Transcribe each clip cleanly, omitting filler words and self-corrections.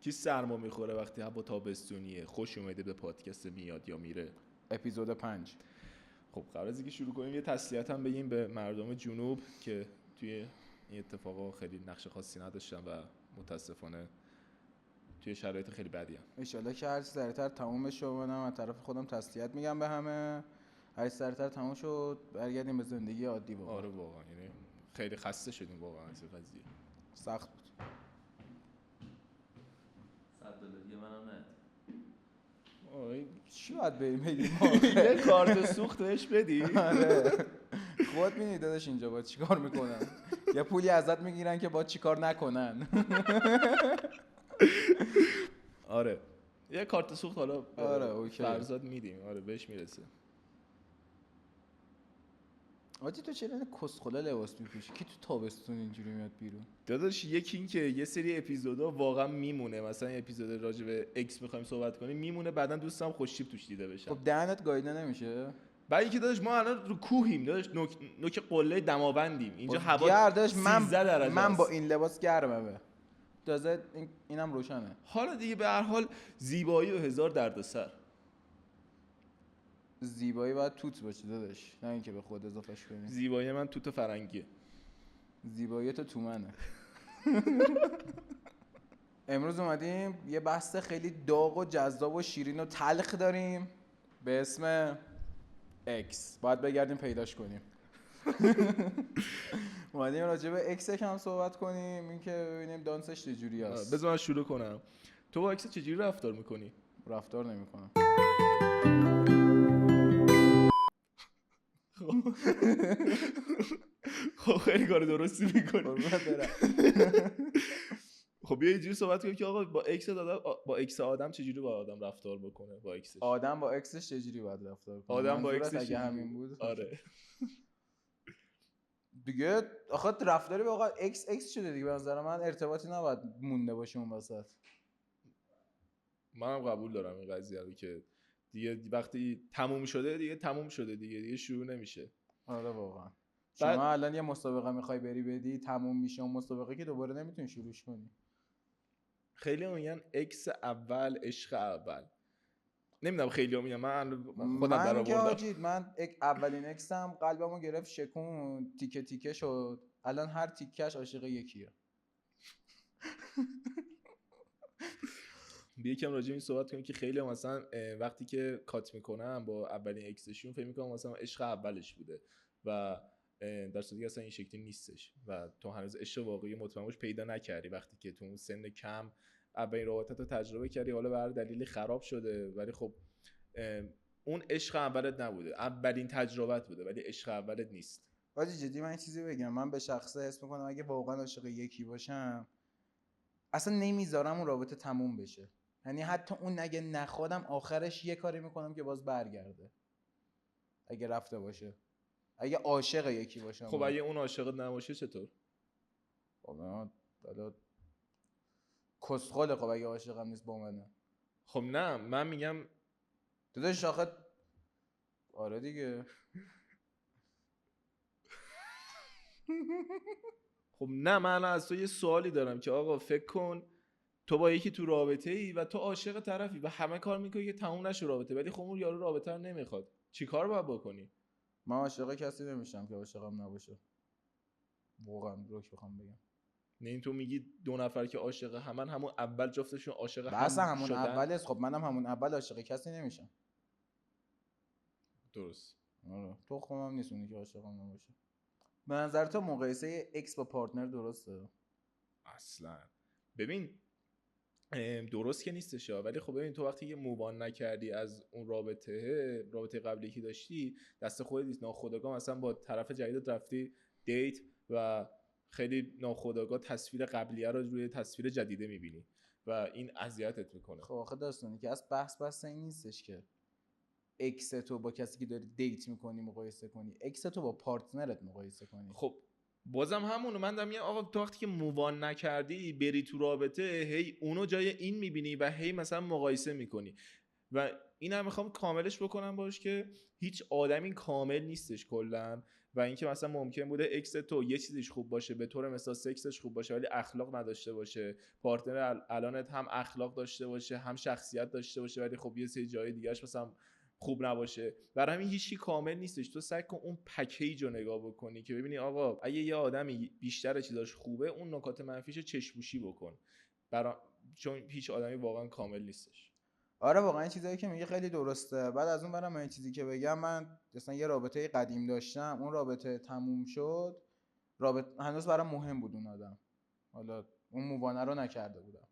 کی سرما میخوره وقتی هوا تابستونیه؟ خوش اومده به پادکست میاد یا میره، اپیزود 5. خب قبل از اینکه شروع کنیم یه تسلیت هم بگیم به مردم جنوب که توی این اتفاقا خیلی نقش خاصی نداشتن و متاسفانه توی شرایط خیلی بدی هم. انشالله که هر چی سریعتر تموم بشه. منم از طرف خودم تسلیت میگم به همه. هر چی سریعتر تموم شد برگردیم به زندگی عادی. واقعا آره واقعا یعنی خیلی خسته شدیم واقعا از این قضیه. سخت بود. $100 منم نه. چی باید بگیم؟ یه کارت سوخت بهش بدی؟ آره خودت می‌بینی داداش اینجا باید چیکار میکنن؟ یه پولی ازت میگیرن که باید چیکار نکنن. آره یه کارت سوخت حالا آره اوکی فرزاد میدیم. آره بهش میرسه. آجی تو چرا این کسخلا لباس میپوشی؟ کی تو تابستون اینجوری میاد بیرون؟ داداش یکی این که یه سری اپیزودا واقعا میمونه، مثلا اپیزود راجع به اکس میخوایم صحبت کنیم میمونه، بعدن دوستم خوشتیپ توش دیده بشه. خب دهنت گاییده نمیشه؟ بعد اینکه داداش ما الان رو کوهیم داداش، نوک قله دماوندیم اینجا، هوا گردش 13 درجه من با این لباس گرمه. تازه اینم روشنه. حالا دیگه به هر حال زیبایی و هزار دردسر. زیبایی باید توت باشه داداش، نه اینکه به خود اضافهش کنی. زیبایی من توت فرنگیه. زیبایی تو منه. امروز اومدیم یه بحث خیلی داغ و جذاب و شیرین و تلخ داریم به اسم اکس. باید بگردیم پیداش کنیم. اومدیم راجع به اکس کم صحبت کنیم، این که ببینیم دانسش چجوری هست. بذار من شروع کنم. تو با اکس چجوری رفتار میکنی؟ رفتار نمیکنم. خب خیلی کار درستی میکنی. خب بیا اینجوری صحبت کنیم که آقا با اکس آدم چجوری با آدم رفتار بکنه، با اکسش. آدم با اکسش چجوری باید رفتار کنه؟ آدم با اکسش اگه همین بود. آره. دیگه آخه رفتاری با آقا اکس شده دیگه، به نظر من ارتباطی نباید مونده باشه اون وسط. منم قبول دارم این قضیه رو که دیگه وقتی تموم شده دیگه شروع نمیشه. آره واقعا. شما الان یه مسابقه میخوای بری بدی، تموم میشه اون مسابقه که دوباره نمیتونی شروعش کنی. خیلی میگن اکس اول عشق اول. نمیدونم خیلی میگن، من خودم درآوردم. من اولین اکسم قلبمو گرفت شکون، تیکه تیکه شد. الان هر تیکش عاشق یکیه. بیا یکم راجع به این صحبت کنیم که خیلی مثلا وقتی که کات میکنن با اولین اکسشون فکر میکنم مثلا عشق اولش بوده و در صورتی که اصلا این شکلی نیستش و تو هنوز عشق واقعی مطمئنش پیدا نکردی وقتی که تو اون سن کم اولین رابطت رو تجربه کردی، حالا به هر دلیلی خراب شده ولی خب اون عشق اولت نبوده، اولین تجربت بوده ولی عشق اولت نیست. واجی جدی من این چیزی بگم، من به شخصه حس میکنم اگه واقعا عاشق یکی باشم اصلا نمیذارم اون رابطه تموم بشه. یعنی حتی اون اگه نخوادم آخرش یه کاری میکنم که باز برگرده اگه رفته باشه، اگه عاشق یکی باشم. خب اگه اون عاشقت نباشه چطور؟ خب حالا کسخله. خب اگه عاشقم نیست با منه. خب نه من میگم داداش آخه آره دیگه. خب نه من از تو یه سوالی دارم که آقا فکر کن تو با یکی تو رابطه ای و تو عاشق طرفی و همه کار میکنی که تموم نشه رابطه، ولی خب اون یارو رابطه رو نمیخواد، چی کار باید بکنی؟ من عاشق کسی نمیشم که عاشقم نباشه. واقعا روک بخوام بگم. نه این تو میگی دو نفر که عاشق همون اول جفتشون عاشق همون اول است. خب منم همون اول عاشق کسی نمیشم. درست. آره تو خودم نیست اونی که عاشقم نباشه. به نظر تو مقایسه اکس با پارتنر درسته؟ اصلا ببین درست که نیستش ولی خب ببین تو وقتی که مووان نکردی از اون رابطه قبلی که داشتی، دست خودت نیست، ناخودآگاه مثلا با طرف جدیدت رفتی دیت و خیلی ناخودآگاه تصویر قبلیه رو روی تصویر جدیده میبینی و این اذیتت میکنه. خب آخه داستانی که از بحث این نیستش که اکس تو با کسی که داری دیت میکنی مقایسه کنی، اکس تو با پارتنرت مقایسه کنی. خب بازم همونو من دارم میگم آقا تو وقتی که مووان نکردی بری تو رابطه هی اونو جای این میبینی و هی مثلا مقایسه میکنی و اینم میخوام کاملش بکنم باش که هیچ آدمی کامل نیستش کلا و اینکه مثلا ممکن بوده اکس تو یه چیزیش خوب باشه، به طور مثال سکسش خوب باشه ولی اخلاق نداشته باشه، پارتنر الانت هم اخلاق داشته باشه هم شخصیت داشته باشه ولی خب یه سری جای دیگه‌اش مثلا خوب نباشه. برای همین هیچی کامل نیستش. تو سعی کن اون پکیج رو نگاه بکنی که ببینی آقا اگه یه آدمی بیشتر چیزاش خوبه اون نکات منفیش چشموشی بکن، چون هیچ آدمی واقعا کامل نیستش. آره واقعا این چیزایی که میگه خیلی درسته. بعد از اون برم این چیزی که بگم، من مثلا یه رابطه قدیم داشتم، اون رابطه تموم شد، رابطه هنوز برام مهم بود اون آدم، حالا اون مووانه رو نکرده بودم.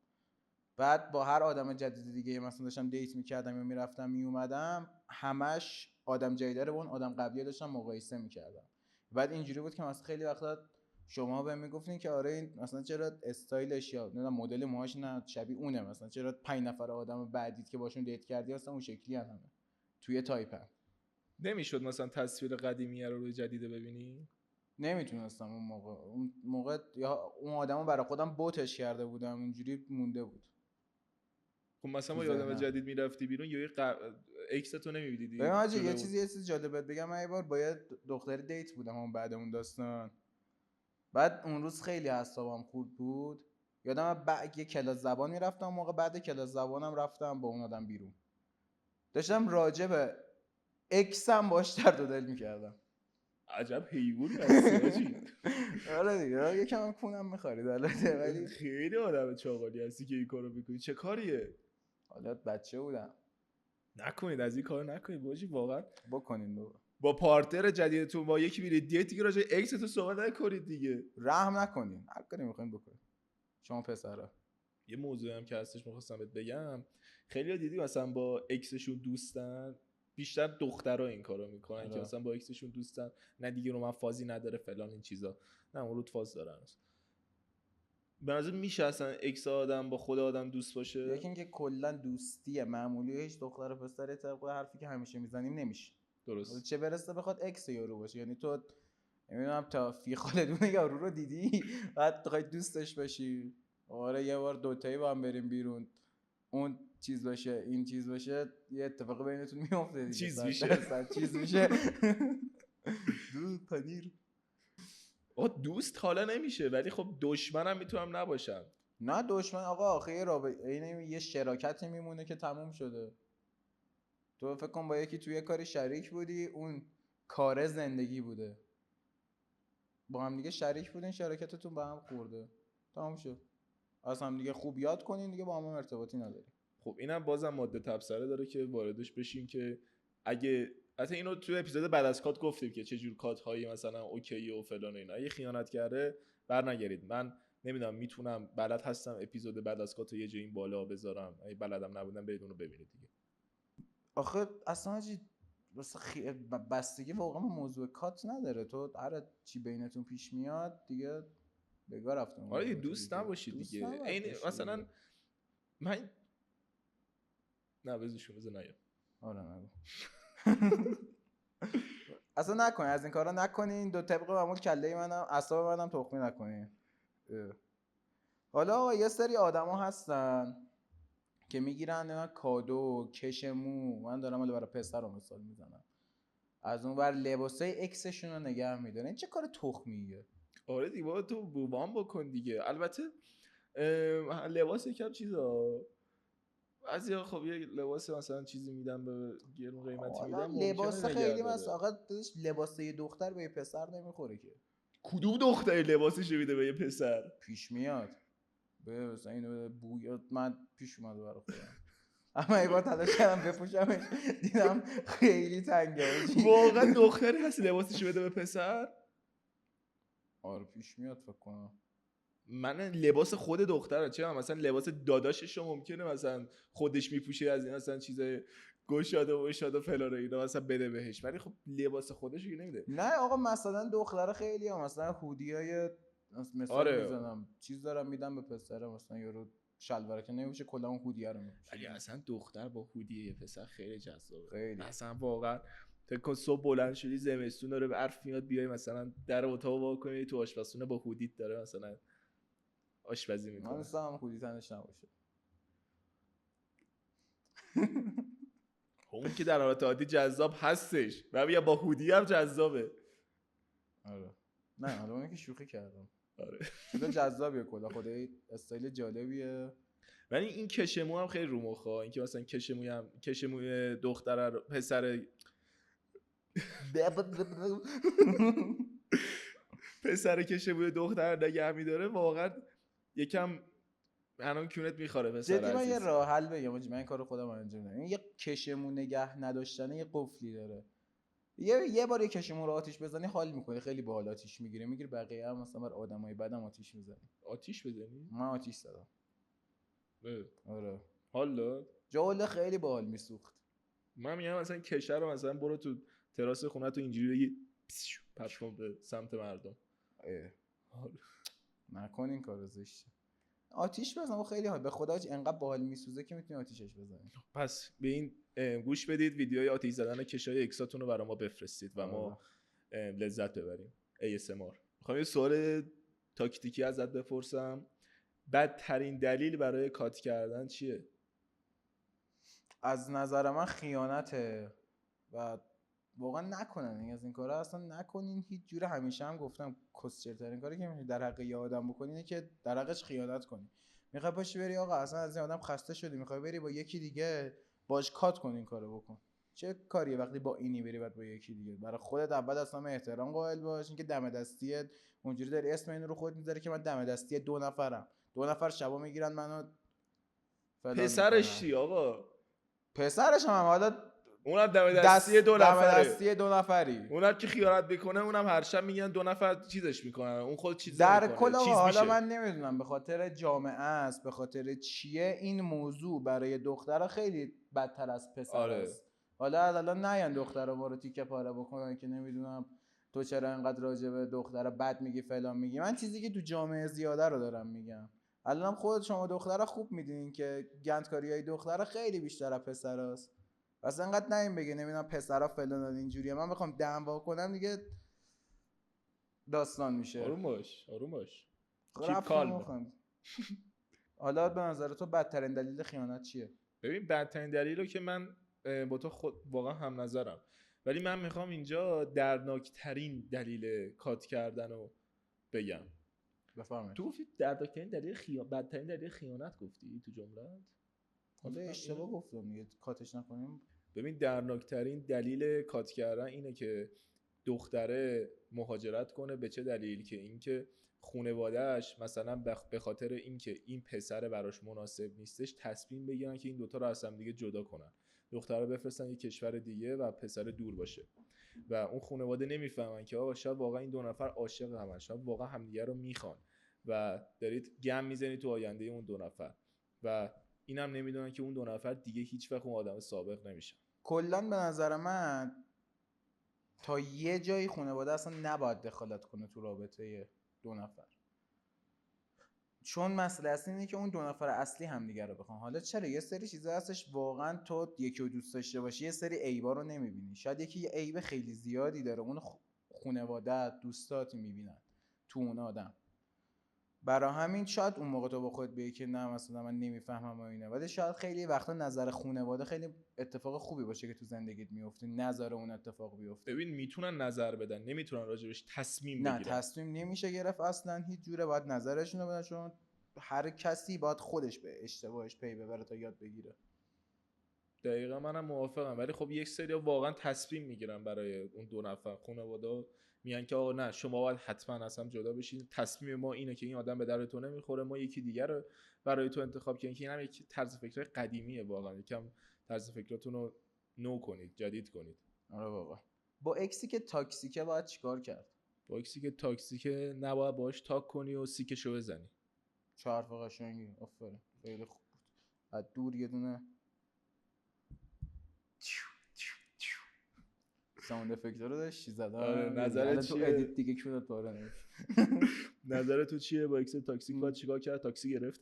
بعد با هر آدم جدید دیگه مثلا داشتم دیت میکردم یا میرفتم میومدم، همش آدم جدیده رو با اون آدم قبلی داشتم مقایسه میکردم. بعد اینجوری بود که مثلا خیلی وقتا شما بهم میگفتین که آره این مثلا چرا استایلش یا نه مدل موهاش نه شبیه اونه، مثلا چرا 5 نفر آدم بعدیت که باشون دیت کردی اصلا اون شکلی همه توی تایپن. نمیشد مثلا تصویر قدیمی رو روی جدیده ببینی؟ نمیتونستم اون موقع یا اون آدمو برای خودم بوتش کرده بودم، اونجوری مونده بود. خب مثلا با آدم جدید میرفتی بیرون یا اکس تو نمیدیدی؟ ببین حاجی یه چیز جالبت بگم، من یه بار با یه دختر دیت بودم اون بعد اون داستان. بعد اون روز خیلی اعصابم خورد بود، یادم بعد یه کلاس زبان میرفتم موقع، بعد کلاس زبانم رفتم با اون آدم بیرون، داشتم راجع به اکسم باش درد و دل میکردم. عجب حیوانی هستی حاجی. آره دیگه یکم کونم میخورید البته، ولی خیلی آدم چاقالی هستی که این کارو میکنی. چه کاریه؟ حالا بچه بودم. نکنید از این کارو نکنید باجی، واقعا بکنین بابا. با پارتنر جدیدتون با یکی میرید دیگه دیگه راجع اکس تو صحبت نکنید دیگه. رحم نکنین، هر کاری میخواین بکنین شما پسرا. یه موضوعی هم که هستش می‌خواستم بهت بگم، خیلی‌ها دیدی مثلا با اکسشون دوستن، بیشتر دخترها این کارو میکنن که مثلا با اکسشون دوستن، نه دیگه رو من فازی نداره فلان این چیزا، نه اون رو فاز داره هنوز. به نظر میشه اصلا اکس آدم با خود آدم دوست باشه؟ یکی اینکه کلا دوستی معمولی هیچ دختر و پسر طبق حرفی که همیشه میزنیم نمیشه. درست. چه برسه بخواد اکس یارو باشه، یعنی تو نمیدونم تا فی خالدون یارو رو دیدی بعد بخوای دوستش باشی، آره یه بار دوتایی با هم بریم بیرون اون چیز باشه این چیز باشه، یه اتفاقی بینتون میفته دیگه، چیز میشه. چیز میشه. دود پنیر. دوست حالا نمیشه ولی خب دشمنم میتونم نباشم. نه دشمن آقا، آخه یه رابطه اینه، یه شراکتی میمونه که تموم شده. تو فکر کن با یکی توی کاری شریک بودی، اون کار زندگی بوده، با هم دیگه شریک بودین، شراکتتون به هم خورده، تموم شد. از هم دیگه خوب یاد کنین دیگه، با هم ارتباطی نداری. خب اینم بازم ماده تبصره داره که واردش بشیم که اگه اصلا اینو توی اپیزود بعد از کات گفتیم که چه جور کات هایی مثلا اوکی و فلان و اینا، اگه خیانت کرده برنگردید. من نمیدونم میتونم بلد هستم اپیزود بعد از کات رو یه جایی این بالا بذارم، اگه بلدم نبودم برید اونو ببینید دیگه. آخه اصلا بستگی واقعا موضوع کات نداره، تو هر چی بینتون پیش میاد دیگه بگاه رفتم. آره دوست نباشید دیگه. این مثلا من نه بزنشون بزن نیا. آره نگو. اصلا نکنین از این کارا، نکنین. دو طبق معمول کله منم اعصاب منم تخمی نکنین. حالا یه سری آدما هستن که میگیرن نه کادو کش مو، من دارم ولی برای پسر رو مثال میزنم، از اون ور لباسای اکسشون رو نگه میدارن. این چه کار تخمیه؟ آره دیگه بابا تو بوبام بکن دیگه. البته لباس یکم چیزا بعضیا خب یه لباس مثلا چیزی میدن به گرون قیمتی میدن، لباس خیلی مثلا آقا لباس یه دختر به یه پسر نمیخوره که. کدوم دختری لباسش میده به یه پسر؟ پیش میاد به مثلا اینو بویات من پیش اومده برای خودم، اما یه بار تلاش کردم بپوشمش دیدم خیلی تنگه. واقعا دختری هست لباسش بده به پسر؟ آره پیش میاد فکر کنم. من لباس خود دختره، چه مثلا لباس داداشش رو ممکنه مثلا خودش میپوشه از این مثلا چیزای گشاده و اشاده فلان اینا مثلا بده بهش، ولی خب لباس خودش رو نمیده. نه آقا مثلا دختره خیلی ها مثلا هودیای مثلا آره. میزنم چیز دارم میدم به پسره، مثلا یارو شلواره که نمیشه کلا اون هودیه رو میپوشه. ولی اصلا دختر با هودی یه پسر خیلی جذابه. خیلی اصلا واقعا فکر صبح بلند شدی زمستون داره برف میاد بیای مثلا در اتاق وا کنی تو آشپزخونه با هودیت داره مثلا آشپزی میکنه. من اصلا هودی تنش نباشه. اون که در حالت عادی جذاب هستش و بیا با هودی هم جذابه. آره نه حالا اون که شوخی کردم. آره چیز جذابیه کلا، خدای استایل جالبیه. ولی این کشمو هم خیلی رو مخه، اینکه مثلا کشموی دختره رو پسر کشموی دختر نگه می‌داره، واقعا یکم الان کونت میخوره پسر جدی من عزیز. یه راه حل بگم، من این کارو خودم انجام میدم. این یه کشمو نگه نداشتن یه قفلی داره. یه بار یه کشمو رو آتیش بزنی حال میکنه، خیلی باحال آتیش میگیره بقیه هم مثلا بر آدمای بدم آتیش میزنی. آتیش بزنی؟ من آتیش زدم. اه. آره حال داد؟ جاله خیلی باحال میسوخت. من میگم مثلا کشه رو مثلا برو تو تراس خونه تو اینجوری بگی پرت کن به سمت مردم. حال. نکن این کارو زشته. آتیش بزن و خیلی حال به خدا انقدر باحال میسوزه که میتونی آتیشش بزنی. پس به این گوش بدید، ویدیوهای آتیش زدن کشای اکساتون رو برای ما بفرستید و ما لذت ببریم. ASMR. میخوام یه سوال تاکتیکی ازت بپرسم. بدترین دلیل برای کات کردن چیه؟ از نظر من خیانته و واقعا نکنن این از این کارا، اصلا نکنین هیچ جوره. همیشه هم گفتم کسچرترین کاری که میتونی در حق یه آدم بکنی اینه که در حقش خیانت کنی. میخوای پاشی بری آقا اصلا از این آدم خسته شدی، میخوای بری با یکی دیگه باش کات کن، این کارو بکن. چه کاریه وقتی با اینی بری بعد با یکی دیگه؟ برای خودت اول اصلا احترام قائل باش. اینکه دم دستیه اونجوری داری اسم این رو خودت میذاری که من دم دستی 2 نفرم، 2 نفر شبا میگیرن منو فلان پسرش میکنن. چی آقا؟ پسرش هم حالا اونم دم دستی 2 نفره. دستی 2 نفری. اونم که خیانت میکنه اونم هر شب میگن 2 نفر چیزش میکنن، اون خود چیز در نمیکنه. کل چیز حالا میشه. من نمیدونم به خاطر جامعه است به خاطر چیه این موضوع برای دخترها خیلی بدتر از پسر آره. است. حالا از الان نیان دخترها ما رو تیکه پاره بکنن که نمیدونم تو چرا انقدر راجع به دخترها بد میگی فلان میگی. من چیزی که تو جامعه زیاده رو دارم میگم. الان خود شما دخترها خوب میدونین که گندکاریای دخترها خیلی بیشتر از پسراست. پس انقدر نیم بگه نمیدونم پسرها فلان اینجوریه من بخوام دعوا کنم دیگه داستان میشه. آروم باش آروم باش. Keep calm. حالا به نظر تو بدترین دلیل خیانت چیه؟ ببین بدترین دلیل رو که من با تو خود واقعا هم نظرم، ولی من میخوام اینجا دردناکترین دلیل کات کردن رو بگم. بفرمایید. تو گفتی دردناکترین دلیل بدترین دلیل خیانت گفتی تو جملت؟ حالا اشتباه گفتم دیگه کاتش نکنیم. ببین دردناکترین دلیل کات کردن اینه که دختره مهاجرت کنه. به چه دلیل؟ که اینکه خانواده‌اش مثلا به خاطر اینکه این پسر براش مناسب نیستش تصمیم بگیرن که این دوتا رو از هم دیگه جدا کنن، دختره رو بفرستن یه کشور دیگه و پسر دور باشه و اون خانواده نمیفهمن که آقا شاید واقعا این 2 نفر عاشق همن، شاید واقعا همدیگه رو میخوان و دارید گم میزنید تو آینده اون 2 نفر و اینم نمیدونن که اون 2 نفر دیگه هیچ وقت اون آدم سابق نمیشن. کلا به نظر من تا یه جایی خانواده اصلا نباید دخالت کنه تو رابطه 2 نفر، چون مسئله اصلی اینه که اون 2 نفر اصلی همدیگه رو بخوان. حالا چرا یه سری چیزا هستش واقعا تو یکی رو دوست داشته باشی یه سری عیبا رو نمیبینی، شاید یکی یه عیب خیلی زیادی داره اون خانواده دوستات میبینن تو اون آدم، برای همین شاید اون موقع تو با خودت بگی که نه مثلا من نمیفهمم و اینا، ولی شاید خیلی وقتا نظر خانواده خیلی اتفاق خوبی باشه که تو زندگیت میفته، نظر اون اتفاق بیفته. ببین میتونن نظر بدن، نمیتونن راجبش تصمیم نه بگیرن. تصمیم نمیشه گرفت اصلا هیچ جوره، باید نظرشون رو بدن، چون هر کسی باید خودش به اشتباهش پی ببره تا یاد بگیره. دقیقا منم موافقم، ولی خب یک سری واقعا تصمیم میگیرن برای اون 2 نفر. خانواده میگن که آقا نه شما باید حتما از هم جدا بشین، تصمیم ما اینه که این آدم به درد تو نمیخوره، ما یکی دیگر رو برای تو انتخاب کنیم. که اینم یک طرز فکر قدیمیه، واقعا یکم طرز فکراتون رو نو کنید، جدید کنید. آره واقعا. با اکسی که تاکسیکه باید چیکار کرد؟ با اکسی که تاکسیکه نباید باش تاک کنی و سیکشو بزنی. چه حرف قشنگی، آفرین خیلی خوب بود. از دور یه دونه ساوند افکت رو داشتی زدن. آره نظرت تو چیه؟ ادیت دیگه کونت پاره نمیشه. نظرت تو چیه؟ با اکس تاکسیک باید چیکار کرد؟ تاکسی گرفت.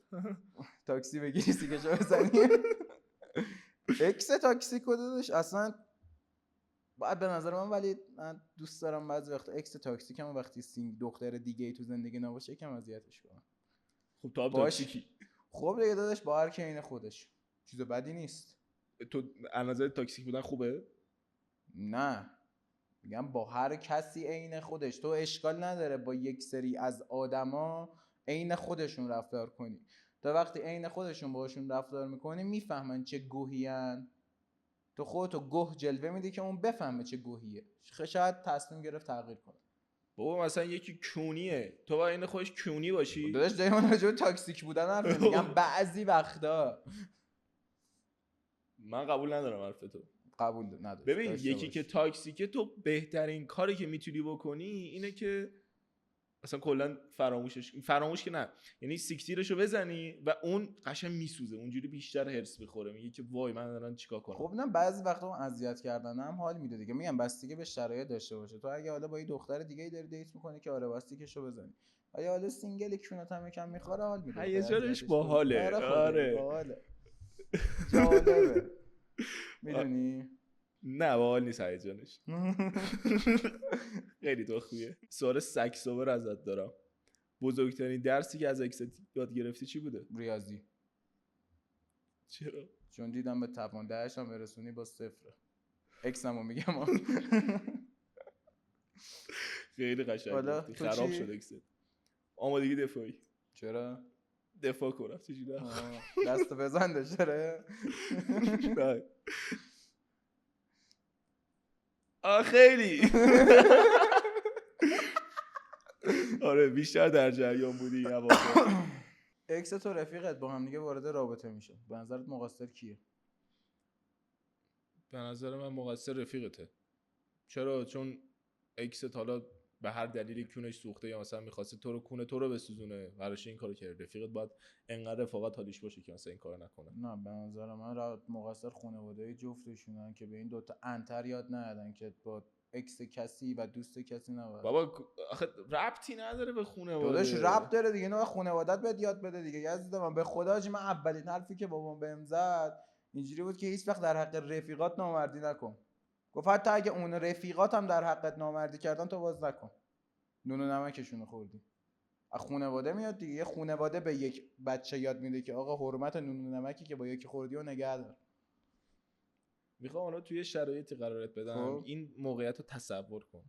تاکسی بگیری سیکشو بزنی. اکس تاکسیک رو داداش اصلا باید به نظر من، ولی من دوست دارم بعضی وقت اکس تاکسیک هم وقتی دختر دیگه ای تو زندگی نباشه یکم اذیتش کنم. خب تو هم باش. تاکسیکی. خب دیگه داداش با هر کی عین خودش، چیز بدی نیست. تو از نظر تاکسیک بودن خوبه؟ نه میگم با هر کسی عین خودش، تو اشکال نداره با یک سری از آدما عین خودشون رفتار کنی، تا وقتی عین خودشون باشون رفتار میکنی میفهمن چه گوهیان، تو خودتو گوه جلوه میدی که اون بفهمه چه گوهیه، شاید تصمیم گرفت تغییر کنه. بابا مثلا یکی کونیه، تو با این خودش کونی باشی. داداش داری من راجع به تاکسیک بودن حرف میگم بعضی وقتا. من قبول ندارم حرف تو. قبول نداشت. ببین یکی که تاکسیکه، تو بهترین کاری که میتونی بکنی اینه که اصلا کلا فراموش که نه، یعنی سیکتیرشو بزنی و اون قشنگ میسوزه، اونجوری بیشتر هرس میخوره، میگه که وای من دارم چیکار کنم. خب نه بعضی وقتا اون اذیت کردن هم حال میده دیگه، میگم بستگی به شرایط داشته باشه. تو اگه حالا با یه دختر دیگه ای داری دیت میکنی که آره باستیکشو بزنی، اگه حالا سینگل کونت هم یکم میخوره حال میده. هیجانش باحاله. آره باحاله. جالبه. میدونی؟ نه باحال نیست هیجانش. خیلی تو خوبیه. سوال سکس‌آور ازت دارم. بزرگترین درسی که از اکست یاد گرفتی چی بوده؟ ریاضی. چرا؟ چون دیدم به توان دهش هم برسونی با صفره. اکسمو میگم. خیلی قشنگ. خراب شد اکست. آمادگی دفاعی. چرا؟ دفاع کنم چجوری؟ دست بزنده چرا؟ خیلی. آره بیشتر در جریان بودی اواخر. اکس تو رفیقت با هم دیگه وارد رابطه میشه، به نظرت مقصر کیه؟ به نظر من مقصر رفیقته. چرا؟ چون اکست حالا به هر دلیلی کونش سوخته یا مثلا می‌خواسته تو رو کونه تو رو بسوزونه، براش این کارو کرده. رفیقت باید انقدر رفاقت حالیش باشه که مثلا این کارو نکنه. نه به نظر من مقصر خانواده جفتشونن که به این دوتا انتر یاد ندادن که با اکس کسی و دوست کسی نباید. بابا آخه ربطی نداره به خانواده. داداش ربط داره دیگه، نه خانواده‌ات بهت یاد بده دیگه. یزید من به خدا من اولین حرفی که بابام بهم زد اینجوری بود که هیچ وقت در حق رفیقات نامردی نکن. گفت حتی اگه اون رفیقات هم در حقت نامردی کردن تو باز نکن. نون و نمکشونو خوردی. از خانواده میاد دیگه. یه خانواده به یک بچه یاد میده که آقا حرمت نون و نمکی که با یکی خوردی و نگه دار. میخوام حالا توی شرایطی قرارت بدم. این موقعیت رو تصور کن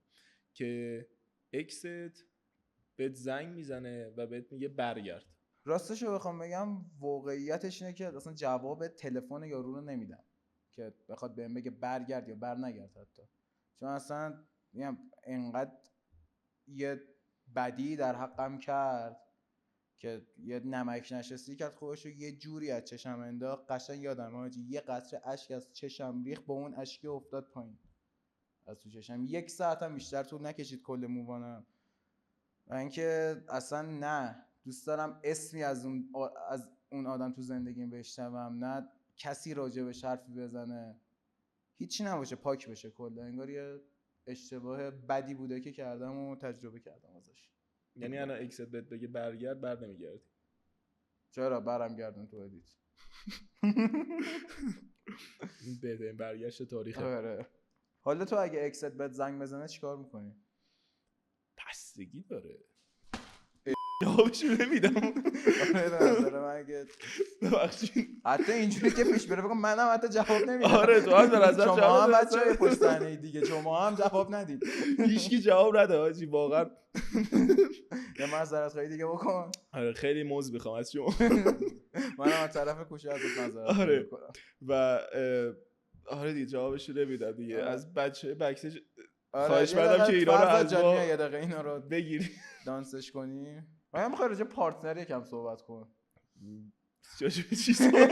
که اکست بهت زنگ میزنه و بهت میگه برگرد. راستشو بخوام بگم واقعیتش اینه که اصلا جواب تلفن یارو رو نمیدم که بخواد بهم بگه برگرد یا برنگرد حتی. چون اصلا میگم انقدر یه بدی در حقم کرد که یه نمک نشستی کرد خودشو یه جوری از چشم انداخت. قشنگ یادم حاجی یه قطره اشک از چشم ریخت، با اون اشکی افتاد پایین از تو چشم. 1 ساعت هم بیشتر طول نکشید کل مووانم. و اینکه اصلا نه دوست دارم اسمی از اون آدم تو زندگیم بشنوم، نه کسی راجبش حرفی بزنه، هیچی نباشه، پاک بشه کلا. انگار یه اشتباه بدی بوده که کردم و تجربه کردم ازش. یعنی الان اکست بهت بگه برگرد بر نمیگردی؟ چرا؟ برم گردون تو ادیت. این بهترین برگشت تاریخه. آره. حالا تو اگه اکست بهت زنگ بزنه چیکار میکنی؟ بستگی داره. جوابشو نمیدم. آره به نظر من اگه ببخشید حتی اینجوری که پیش بره بگم منم حتی جواب نمیدم. آره تو هم به نظر شما هم بچه‌های پشت صحنه دیگه شما هم جواب ندید. هیچکی جواب نده حاجی واقعا. یه معذرت خواهی دیگه بکن. آره خیلی موز میخوام از شما. منم از طرف کوشه ازت معذرت آره میکنم. و آره دیگه جوابش رو نمیدم دیگه. از بچه بکسش آره خواهش می‌کنم که اینا رو از ما یه دقیقه اینا رو بگیری دانسش کنی. من میخوام راجع پارتنر یکم صحبت کنم. چی صحبت؟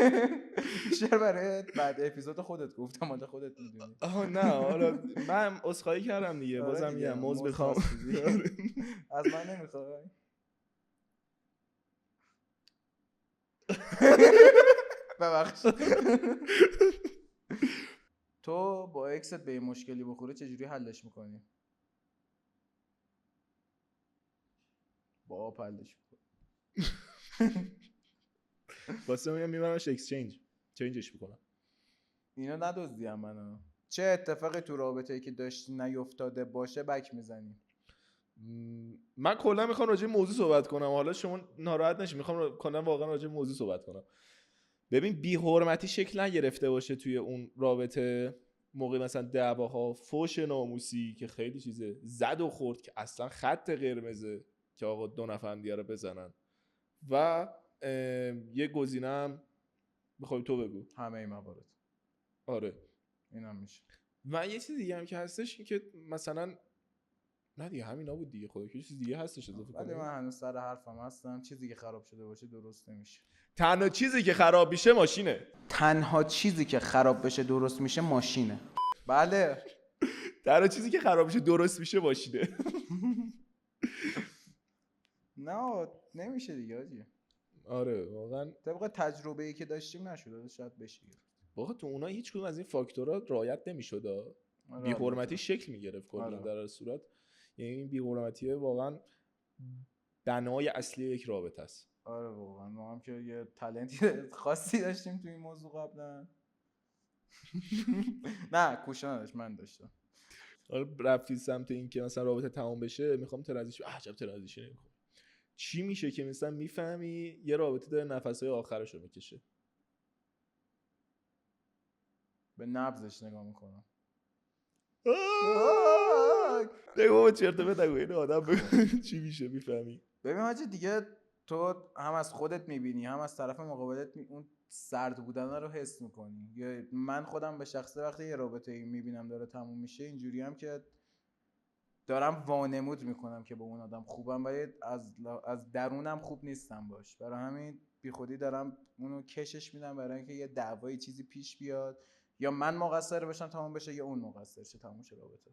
شعر برای بعد اپیزود خودت گفتم، حالا خودت میدونی. نه حالا من عذرخواهی کردم دیگه. بازم میگم موز میخوام. از من نمیخوای؟ ببخشید. تو با اکست به این مشکلی بخوره چجوری حلش میکنی؟ با آب حلش میکنی. واسه میگم میبرمش اکسچنج چنجش میکنم. اینو ندزدیم منو. چه اتفاقی تو رابطه ای که داشتی نیفتاده باشه بک میزنی؟ من کلا میخوام راجع به موضوع صحبت کنم، حالا شما ناراحت نشید. میخوام کلا واقعا راجع به موضوع صحبت کنم. ببین بی حرمتی شکل نگرفته باشه توی اون رابطه. موقع مثلا دعواها، فوش ناموسی که خیلی چیزه، زد و خورد که اصلا خط قرمزه که آقا 2 نفر دیگه رو بزنن. و یه گزینه هم بخوای تو بگو. همه این موارد. آره اینم میشه. و یه چیز دیگه هم که هستش این که مثلا نه دیگه همینا بود دیگه، خدا که چیز دیگه هستش اضافه ولی کنی. من هنوز سر حرفم هستم، چیزی که خراب شده باشه درست نمیشه. تنها چیزی که خراب میشه ماشینه. تنها چیزی که خراب بشه درست میشه ماشینه. بله. تنها چیزی که خراب میشه درست میشه ماشینه. نه نمیشه دیگه حاجی. آره واقعا طبق تجربه‌ای که داشتیم نشد، شاید بشه. واقعا تو اونا هیچ کدوم از این فاکتورها رعایت نمیشد. بی حرمتی شکل میگرفت کلا در هر صورت. یعنی این بی حرمتی واقعا بنای اصلی یک رابطه است. آره واقعا ما هم که یه تالنتی خاصی داشتیم تو این موضوع قبلا. نه کوشا نداشت، من داشتم. حالا رفتی سمت این که مثلا رابطه تمام بشه، میخوام ترانزیشن، عجب ترانزیشن نمیخوام. چی میشه که مثلا میفهمی یه رابطه داره نفسهای آخرشو میکشه؟ به نبضش نگاه میکنم. بگو چرت و پرت نگو، این آدم بگو چی میشه میفهمی. ببین حاجی دیگه تو هم از خودت میبینی هم از طرف مقابلت اون سرد بودن رو حس میکنی. یا من خودم به شخصه وقتی یه رابطه میبینم داره تموم میشه اینجوری هم که دارم وانمود میکنم که با اون آدم خوبم ولی از درونم خوب نیستم باش. برای همین بی خودی دارم اونو کشش میدم برای اینکه یه دعوایی چیزی پیش بیاد، یا من مقصر باشم تموم بشه یا اون مقصر شه تموم شه رابطه.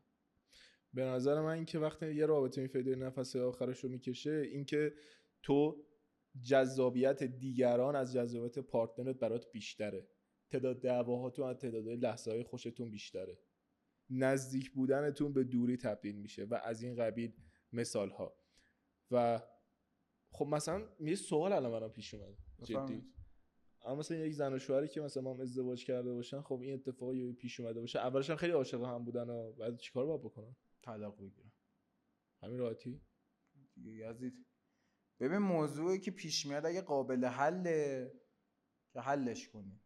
به نظر من این که وقتی یه رابطه میفیده نفس آخرش رو میکشه، این که تو جذابیت دیگران از جذابیت پارتنرت برات بیشتره، تعداد دعواهاتون از تعداد لحظه‌های خوشتون بیشتره، نزدیک بودنتون به دوری تبدیل میشه و از این قبیل مثال ها. و خب مثلا یه سوال الان برام پیش اومد جدی، اما مثلا یک زن و شوهری که مثلا ما هم ازدواج کرده باشن، خب این اتفاقی پیش اومده باشه، اولش هم خیلی عاشق هم بودن و بعد چیکار باید بکنن؟ طلاق بگیرم. همین راحتی یزید. ببین موضوعی که پیش میاد اگه قابل حله که حلش کنی،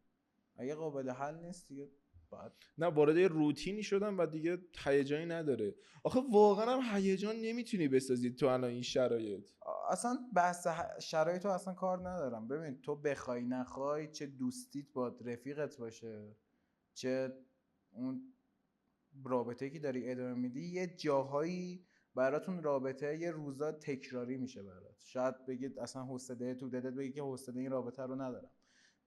اگه قابل حل نیست دیگه بعد نه وارد یه روتینی شدن و دیگه هیجانی نداره. آخه واقعا هم هیجان نمیتونی بسازی تو الان این شرایط. اصلا بحث شرایط رو اصلا کار ندارم. ببین تو بخوای نخوای، چه دوستیت با رفیقت باشه چه اون رابطه‌ای که داری ادامه میدی، یه جاهایی براتون رابطه یه روزا تکراری میشه برات. شاید بگید اصلا حوصله تو دلت بگی که حوصله این رابطه رو ندارم.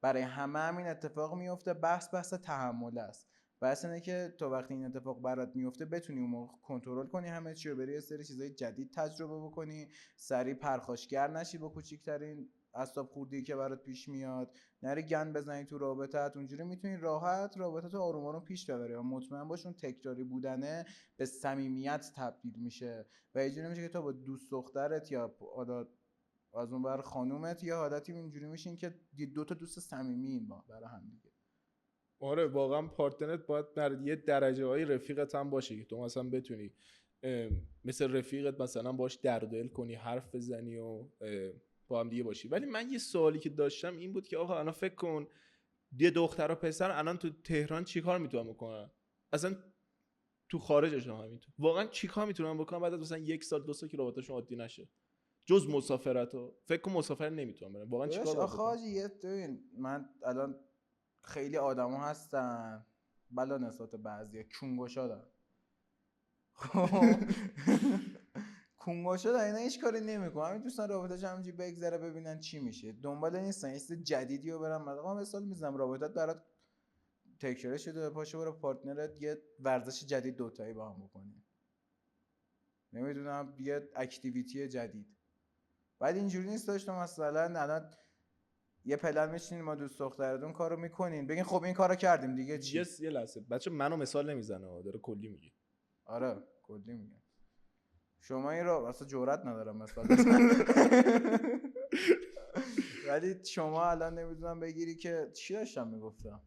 برای همه همین اتفاق میفته. بحث تحمل است. بحث اینه که تو وقتی این اتفاق برات میفته بتونی اون موقع کنترل کنی همه چی رو، بری یه سری چیزای جدید تجربه بکنی، سریع پرخاشگر نشی با کوچیکترین اعصاب خوردی که برات پیش میاد، نری گند بزنی تو رابطت. اونجوری میتونی راحت رابطت آروم آروم پیش ببری و مطمئن باش اون تکراری بودنه به صمیمیت تبدیل میشه و اینجوری میشه که تو با دوست دخترت یا از اون بر خانومت یه عادتی اینجوری میشین که دو تا دوست صمیمین با برای هم دیگه. آره واقعا پارتنرت باید در یه درجه های رفیقت هم باشه که تو مثلا بتونی مثل رفیقت مثلا باش درد دل کنی، حرف بزنی و با هم دیگه باشی. ولی من یه سوالی که داشتم این بود که آقا الان فکر کن یه دختر و پسر الان تو تهران چیکار میتونن بکنن، اصلا تو خارجش هم همینطور، واقعا چیکار میتونن بکنن بعد از مثلا 1 سال 2 سال که رابطه‌شون عادی نشه، جز مسافرتو؟ فکر کنم مسافر نمیتونن برن، واقعا چیکار باید بکنن؟ آخه ببین من الان خیلی آدما هستن بلا نسبت بعضیا کونگوشا کونگوشا اینا هیچ کاری نمیکنن، همین دوستان رابطه‌ش همینجوری بگذره ببینن چی میشه، دنبال نیستن یه چیز جدیدی رو برن. مثلا مثال میزنم رابطت برات تکرار شده، پاشو برو پارتنرت یه ورزش جدید دوتایی با هم بکنی، نمیدونم یه اکتیویتی جدید. بعد اینجوری نیست داشتم مثلا الان یه پلن میشینین ما دوست دخترتون کارو میکنین بگین خب این کارو کردیم دیگه چی؟ یه لحظه بچه منو مثال نمیزنه، داره کلی میگه. آره کلی میگه. شما این رو اصلا جرئت ندارم مثال بزنم. ولی شما الان نمیدونم بگیری که چی داشتم میگفتم،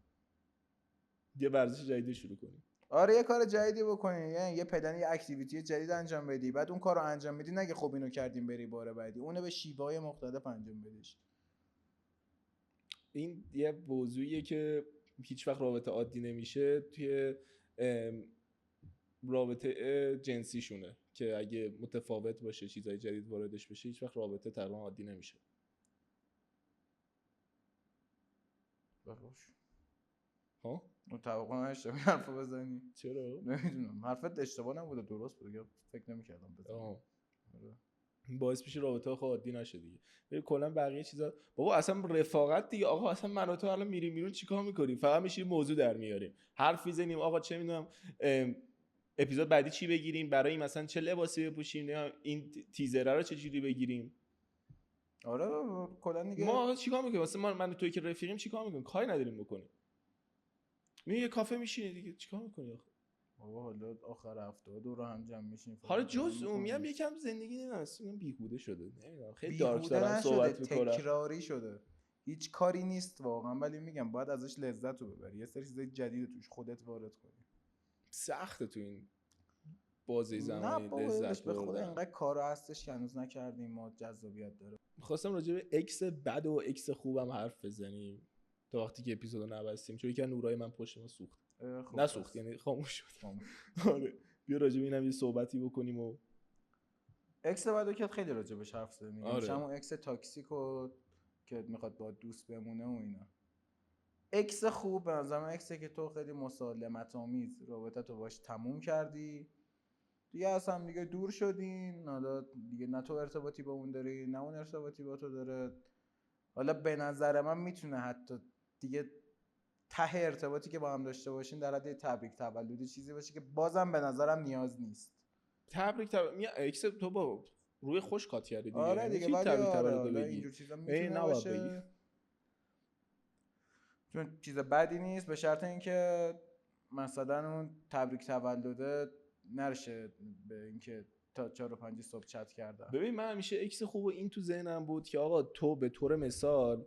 یه ورزش جدیدی شروع کنی. آره یه کار جدیدی بکنی، یعنی یه پلن یه اکتیویتی جدید انجام بدی، بعد اون کارو انجام میدی نگه خب اینو کردیم بری بار بعدی، اونو به شیوه‌های مختلف انجام بدیش. این یه موضوعیه که هیچ وقت رابطه عادی نمیشه توی رابطه جنسیشونه که اگه متفاوت باشه چیزای جدید واردش بشه هیچ وقت رابطه تقریبا عادی نمیشه. ها؟ متوقع نداشتم این حرفو بزنی. چرا؟ نمیدونم حرفت اشتباه نبوده درست بوده، فکر نمی‌کردم بزنم. باعث میشه رابطه ها عادی نشه دیگه. ببین کلا بقیه چیزا بابا اصلا رفاقت دیگه آقا، اصلا من و تو الان میریم بیرون چیکار میکنیم؟ فقط میشیم موضوع در میاریم، حرف میزنیم آقا چه میدونم اپیزود بعدی چی بگیریم، برای این مثلا چه لباسی بپوشیم، این تیزر رو چه جوری بگیریم. آره کلا دیگه ما چیکار میکنیم؟ مثلا من و توی که رفیقیم چیکار میکنیم؟ کاری نداریم بکنیم. یه کافه میشینی دیگه چیکار میکنی آخه؟ بابا حالا آخر هفته دور هم جمع میشیم. حالا جز اون هم یکم زندگی نمیدونم بیهوده شده، نمیدونم خیلی بیهوده دارک دارم صحبت میکنم، تکراری شده، هیچ کاری نیست واقعا، ولی میگم باید ازش لذت رو ببری، یه سری چیزای جدید توش خودت وارد کنی. سخته تو این بازی زمانی نه بابا لذت به خدا بردن. اینقدر کارا هستش که هنوز نکردیم ما، جذابیت داره. میخواستم راجع به اکس بد و اکس خوبم حرف بزنیم تا وقتی که اپیزودو نبستیم، چون یکی از نورای من پشت ما سوخت. نه سوخت یعنی خاموش شد. آره بیا راجع به اینم یه صحبتی بکنیم. و اکس بعدو که خیلی راجع بهش حرف زدیم. آره. همون اکس تاکسیکو که میخواد با دوست بمونه و اینا. اکس خوب به نظرم اکسه که تو خیلی مسالمت آمیز رابطه‌تو باش تموم کردی، دیگه از هم دیگه دور شدین، حالا دیگه نه تو ارتباطی با اون داری نه اون ارتباطی با تو داره. حالا به نظر من میتونه حتی دیگه ته ارتباطی که با هم داشته باشین در حد تبریک تولدی چیزی باشه که بازم به نظرم نیاز نیست. تبریک اکس تو با روی خوش کات کردی دیگه. آره دیگه ولی تبریک آره تولد بگی اینجور چیزا میتونه باشه، چون چیز بدی نیست، به شرط اینکه مثلا اون تبریک تولدت نرشه به اینکه تا 4 و 5 صبح چت کردم. ببین من همیشه اکس خوبه این تو ذهنم بود که آقا تو به طور مثال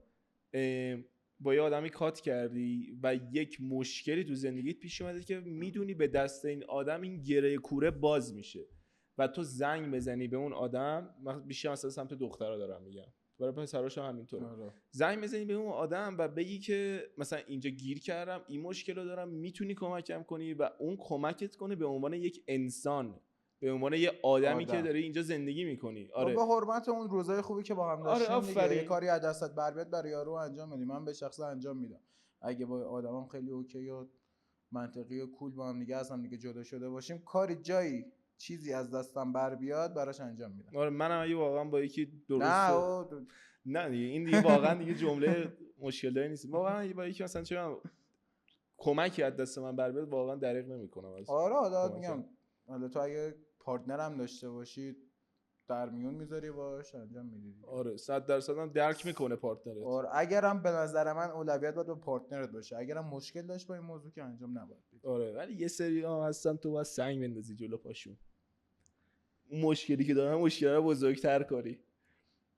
با یه آدمی کات کردی و یک مشکلی تو زندگیت پیش اومده که میدونی به دست این آدم این گره کوره باز میشه و تو زنگ بزنی به اون آدم، بیشتر مثلا سمت دخترها دارم میگم، برای پسراش هم همینطوره. زنگ بزنی به اون آدم و بگی که مثلا اینجا گیر کردم، این مشکل رو دارم، میتونی کمکم کنی و اون کمکت کنه به عنوان یک انسان، به عنوان یه آدمی که داری اینجا زندگی میکنی. آره به حرمت اون روزای خوبی که با هم داشتیم. آره دیگه یه کاری از دستت بر بیاد برای یارو انجام بدی. من به شخصه انجام میدم اگه با آدمام خیلی اوکی و منطقی و کول با هم دیگه هستم دیگه جدا شده باشیم، کاری جایی چیزی از دستم بر بیاد براش انجام میدم. آره منم اگه واقعا با یکی درست نه دیگه این دیگه واقعا دیگه جمله مشکل داری نیست. واقعا اگه با یکی مثلا چه کمکی از دست من بر بیاد واقعا دریغ نمیکنم. آره حالا میگم حالا تو اگه پارتنرم داشته باشی در میون میذاری باش انجام میدی. آره 100% هم درک میکنه پارتنرت. آره اگرم به نظر من اولویت باید به پارتنرت باشه، اگرم مشکل داشت با این موضوع که انجام نباید بدی. آره ولی یه سری ها هستن تو باید سنگ بندازی جلو پاشون، مشکلی که دارن مشکل بزرگتر کاری،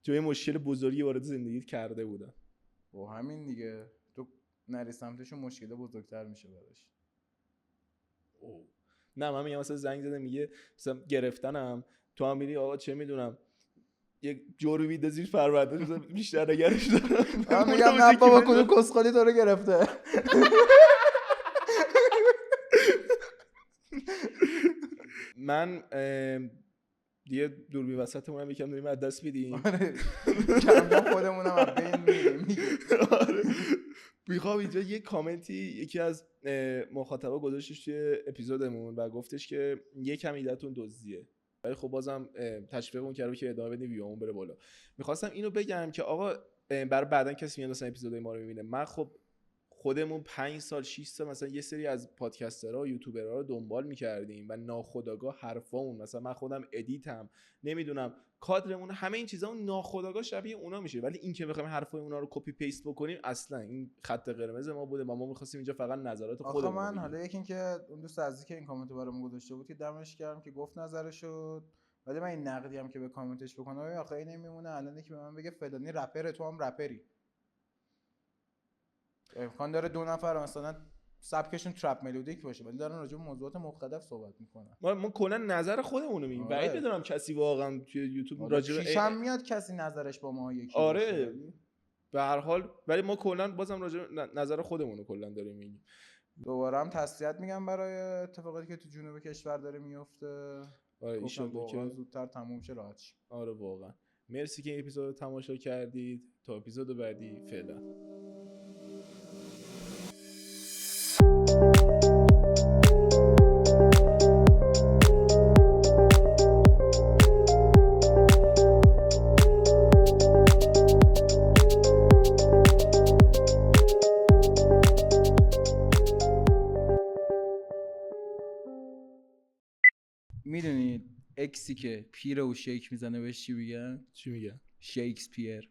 چون یه مشکل بزرگی وارد زندگیت کرده بودن و همین دیگه تو نری سمتشون مشکل بزرگتر میشه براش. نه من میگم مثلا زنگ زده میگه مثلا گرفتنم، تو هم میری آقا چه میدونم یک جورو میده زیر پرونده بیشتر نگرش دارم. من میگم نه بابا کدوم کسخالی تو رو گرفته. من دیگه دوربین وسطمون هم یکم داریم از دست میدیم. کم خودمونم از بین میریم. میخوام اینجا یه کامنتی یکی از مخاطبا گذاشتش توی اپیزودمون و گفتش که یکم ایده‌تون دزدیه، ولی خب بازم تشویقمون کرده که ادامه بدیم ویومون بره بالا. میخواستم اینو بگم که آقا برای بعدن کسی میاد مثلا اپیزودای ما رو میبینه، من خب خودمون 5 سال 6 سال مثلا یه سری از پادکسترها و یوتیوبرها رو دنبال می‌کردیم و ناخودآگاه حرفامون، مثلا من خودم ادیتم نمیدونم کادرمون، همه این چیزا اون ناخودآگاه شبیه اونا میشه، ولی این که بخوایم حرفای اونا رو کپی پیست بکنیم اصلا این خط قرمز ما بوده و ما می‌خواستیم اینجا فقط نظرات خودمون من حالا یکی این که اون دوست عزیزی که این کامنت برام گذاشته بود که دمش گرم که گفت نظرشو، ولی من این نقدی هم که به کامنتش بکنم آخه این نمیمونه الان که به من بگه فلانی رپر تو هم رپری، امکان داره 2 نفر مثلا سبکشون ترپ ملودیک باشه ولی دارن راجع به موضوعات مختلف صحبت میکنن. ما کلا نظر خودمون رو میگیم. بعید بدونم کسی واقعا توی یوتیوب راجع به هم میاد کسی نظرش با ما یکی آره به هر حال، ولی ما کلا بازم راجع به نظر خودمون رو کلا داریم میگیم. دوباره هم تسلیت میگم برای اتفاقاتی که تو جنوب کشور داره میفته. آره گفتم ایشالله واقعا که زودتر تموم شه راحت شه. آره واقعا. مرسی که این اپیزود رو تماشا کردید. تا اپیزود بعدی فعلا. میدونید اکسی که پیره و شیک میزنه بهش چی میگن؟ چی میگن؟ شیکسپیر.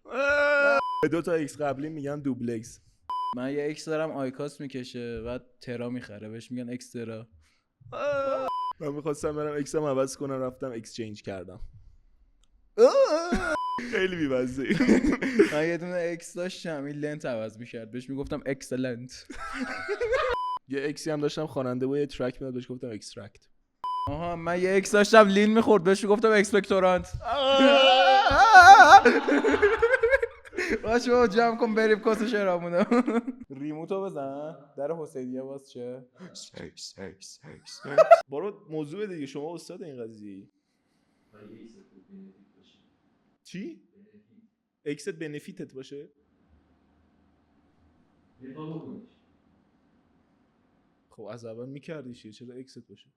به 2 تا ایکس قبلی میگن دوبلکس. من یه اکس دارم آیکاس میکشه بعد ترا میخره بهش میگن اکسترا. من میخواستم برم اکسم عوض کنم رفتم اکسچنج کردم. خیلی بی‌مزه. من یه دونه اکس داشتم این لنت عوض میکرد بهش میگفتم اکسلنت. یه اکسی هم داشتم خواننده بود یه ترک میداد بهش گفتم اکسترکت. آها من یه اکس داشتم لین میخورد بهش میگفتم اکسپکتورانت. باش بابا جمع کن بریم کاسه شرامونو. ریموتو بزن در حسینیه باز چه. برو موضوع دیگه شما استاد این قضیه. چی؟ اکست بنفیتت باشه؟ خب از اول میکردیش چرا اکست باشه؟